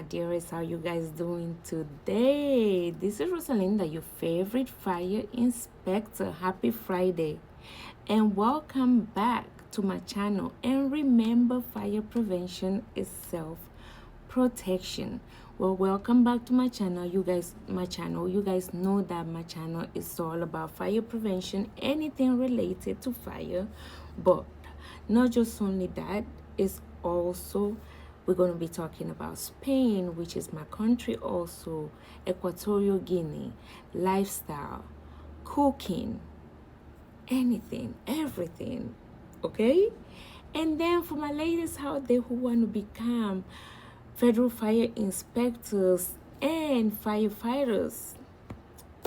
dearest, how you guys doing today? This is Rosalinda, your favorite fire inspector. Happy Friday and welcome back to my channel. And remember, fire prevention is self-protection. Well, welcome back to my channel. You guys know that my channel is all about fire prevention, anything related to fire. But not just only that, it's also we're going to be talking about Spain, which is my country, also Equatorial Guinea, lifestyle, cooking, anything, everything, okay? And then for my ladies out there who want to become federal fire inspectors and firefighters,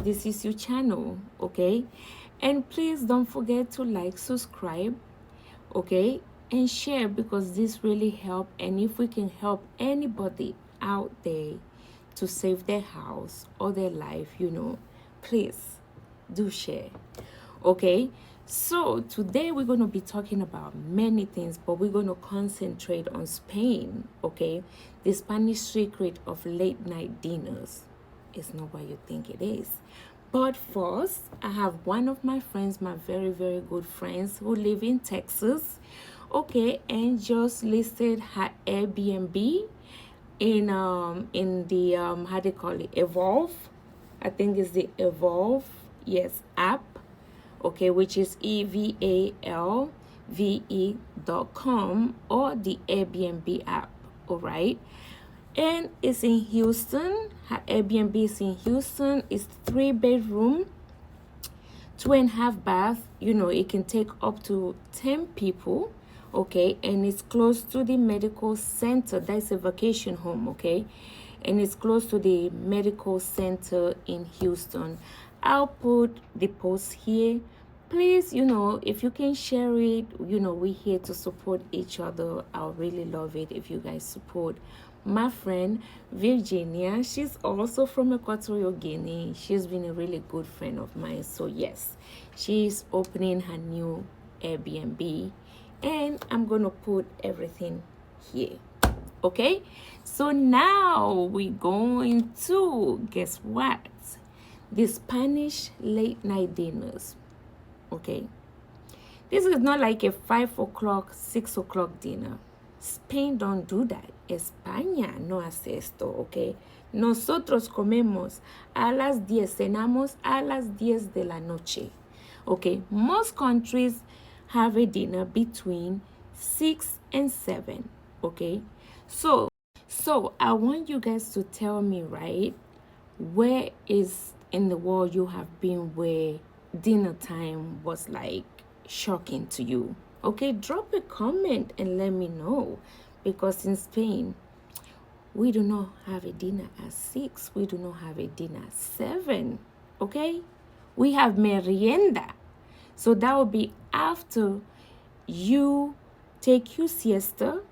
this is your channel, okay? And please don't forget to like, subscribe, okay, and share, because this really help. And if we can help anybody out there to save their house or their life, please do share, okay? So today we're going to be talking about many things, but we're going to concentrate on Spain, okay? The Spanish secret of late night dinners is not what you think it is. But first, I have one of my friends, my very, very good friends who live in Texas, okay, and just listed her Airbnb in the how do you call it, Evolve, I think it's the Evolve, yes, app, okay, which is evalve.com, or the Airbnb app, all right? And it's in Houston. Her Airbnb is in Houston. It's 3-bedroom, 2.5 bath. It can take up to 10 people, okay? And it's close to the medical center. That's a vacation home, okay? And it's close to the medical center in Houston. I'll put the post here. Please, if you can share it, we're here to support each other. I'll really love it if you guys support my friend Virginia. She's also from Equatorial Guinea. She's been a really good friend of mine. So yes, she's opening her new Airbnb, and I'm gonna put everything here, okay? So now we're going to, guess what, the Spanish late night dinners, okay? This is not like a 5 o'clock, 6 o'clock dinner. Spain don't do that. España no hace esto, okay? Nosotros comemos a las 10, cenamos a las 10 de la noche, okay? Most countries have a dinner between 6 and 7, okay? So I want you guys to tell me, right, where is in the world you have been where dinner time was like shocking to you, okay? Drop a comment and let me know, because in Spain we do not have a dinner at 6, we do not have a dinner at 7, okay? We have merienda, so that will be after you take your siesta,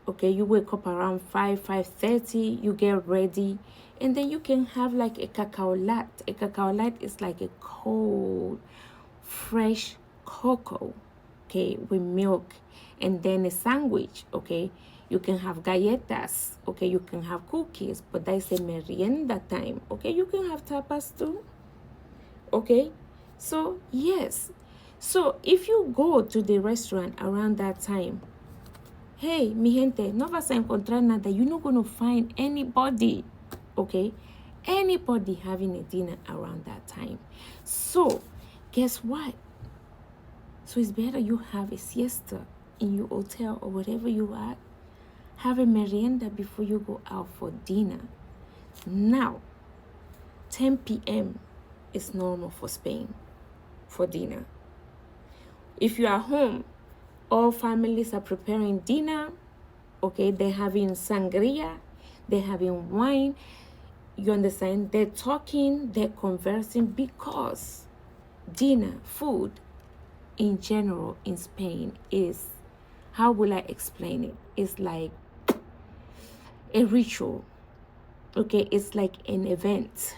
okay? You wake up around 5:30, you get ready, and then you can have like a cacao latte. A cacao latte is like a cold, fresh cocoa, okay, with milk, and then a sandwich, okay? You can have galletas, okay? You can have cookies, but that's a merienda time, okay? You can have tapas too, okay? So yes, so if you go to the restaurant around that time, hey, mi gente, no vas a encontrar nada. You're not going to find anybody, okay? Anybody having a dinner around that time. So guess what? So it's better you have a siesta in your hotel or wherever you are. Have a merienda before you go out for dinner. Now, 10 p.m. is normal for Spain for dinner. If you are home, all families are preparing dinner, okay? They're having sangria, they're having wine, you understand? They're talking, they're conversing, because dinner, food in general in Spain is, how will I explain it? It's like a ritual, okay? It's like an event,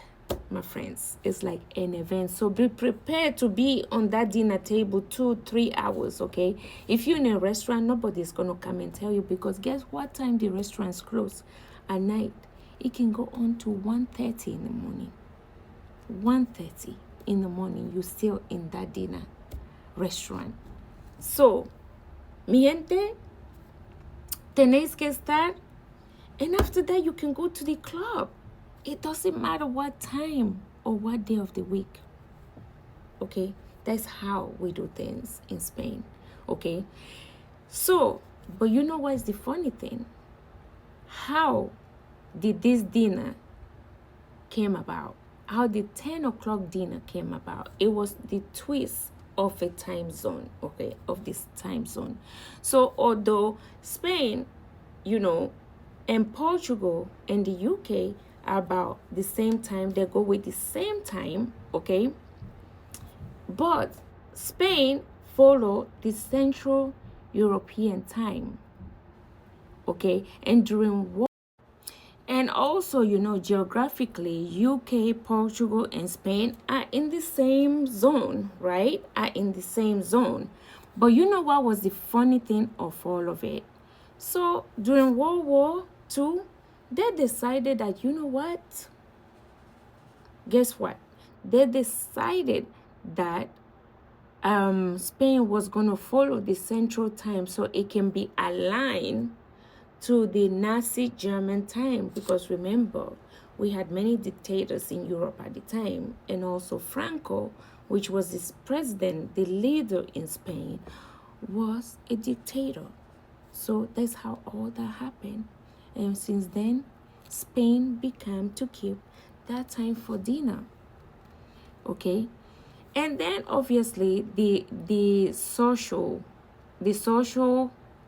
my friends. It's like an event. So be prepared to be on that dinner table 2-3 hours, okay? If you're in a restaurant, nobody's gonna come and tell you, because guess what time the restaurants close? At night. it can go on to 1:30 in the morning. 1:30 in the morning, you're still in that dinner restaurant. So, mi gente, tenéis que estar. And after that, you can go to the club. It doesn't matter what time or what day of the week. Okay? That's how we do things in Spain. Okay? So, but you know what's the funny thing? How did this dinner came about? How the 10 o'clock dinner came about? It was the twist of a time zone, okay, of this time zone. So although Spain, and Portugal and the UK are about the same time, they go with the same time, okay, but Spain follow the Central European time, okay, and during war. And also, geographically, UK, Portugal, and Spain are in the same zone, right? Are in the same zone. But you know what was the funny thing of all of it? So during World War II, they decided that, you know what? Guess what? They decided that Spain was going to follow the Central Time so it can be aligned to the Nazi German time, because remember, we had many dictators in Europe at the time, and also Franco, which was this president, the leader in Spain, was a dictator. So that's how all that happened. And since then, Spain began to keep that time for dinner. Okay? And then obviously the social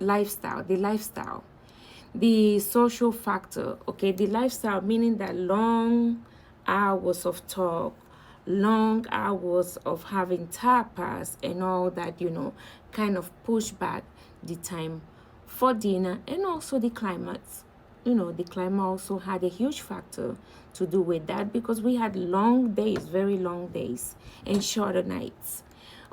lifestyle, the social factor, okay, the lifestyle, meaning that long hours of talk, long hours of having tapas and all that, kind of push back the time for dinner. And also the climate, the climate also had a huge factor to do with that, because we had long days, very long days, and shorter nights,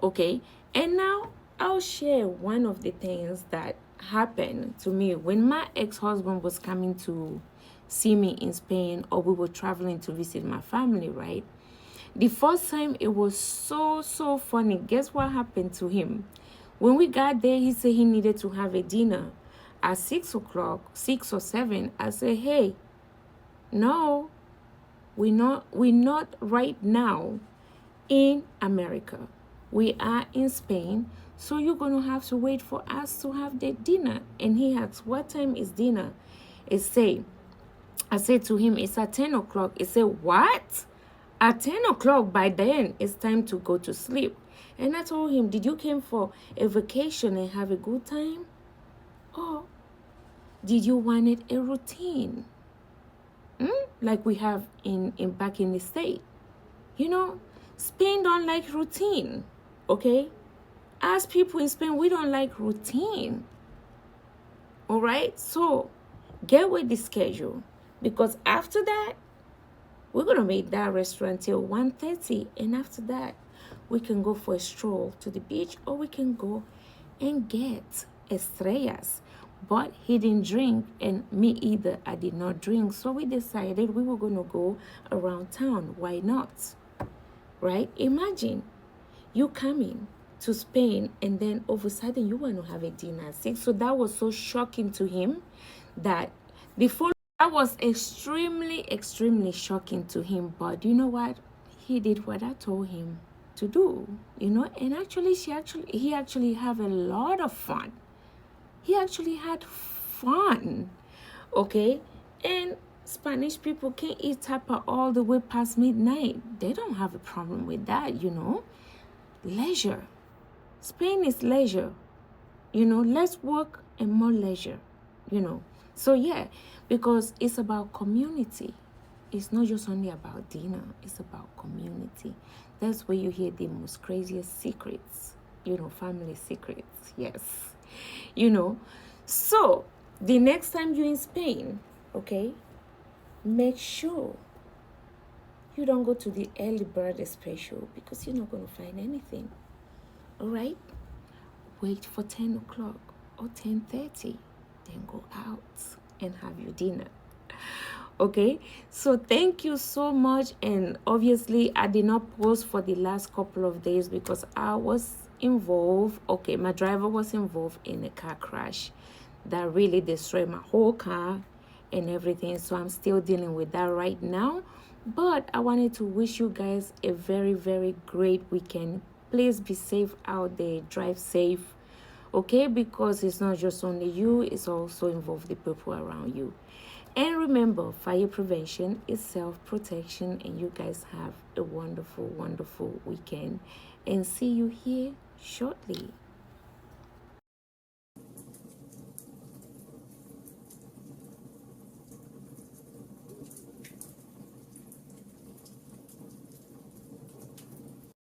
okay. And now I'll share one of the things that happened to me when my ex-husband was coming to see me in Spain, or we were traveling to visit my family, right? The first time, it was so funny. Guess what happened to him? When we got there, he said he needed to have a dinner at 6 o'clock, 6 or 7. I said, hey, no, we're not right now in America. We are in Spain, so you're going to have to wait for us to have the dinner. And he asked, what time is dinner? I said to him, it's at 10 o'clock. He said, what? At 10 o'clock, by then, it's time to go to sleep. And I told him, did you come for a vacation and have a good time? Or did you want it a routine? Like we have in back in the States. Spain don't like routine, okay? As people in Spain, we don't like routine. All right? So get with the schedule, because after that, we're going to make that restaurant till 1:30. And after that, we can go for a stroll to the beach, or we can go and get estrellas. But he didn't drink, and me either. I did not drink. So we decided we were going to go around town. Why not? Right? Imagine you coming to Spain, and then all of a sudden you want to have a dinner at 6. So that was so shocking to him that that was extremely shocking to him. But you know what? He did what I told him to do, and actually he actually had a lot of fun. He actually had fun, okay? And Spanish people can eat tapa all the way past midnight. They don't have a problem with that, Leisure. Spain is leisure, less work and more leisure, So yeah, because it's about community. It's not just only about dinner. It's about community. That's where you hear the most craziest secrets, family secrets, yes. So the next time you're in Spain, okay, make sure you don't go to the early bird special, because you're not going to find anything. All right? Wait for 10 o'clock or 10:30, then go out and have your dinner. Okay, so thank you so much. And obviously I did not post for the last couple of days because I was involved. Okay, my driver was involved in a car crash that really destroyed my whole car and everything, so I'm still dealing with that right now. But I wanted to wish you guys a very, very great weekend. Please be safe out there, drive safe, okay, because it's not just only you, it's also involve the people around you. And remember, fire prevention is self-protection. And you guys have a wonderful, wonderful weekend, and see you here shortly.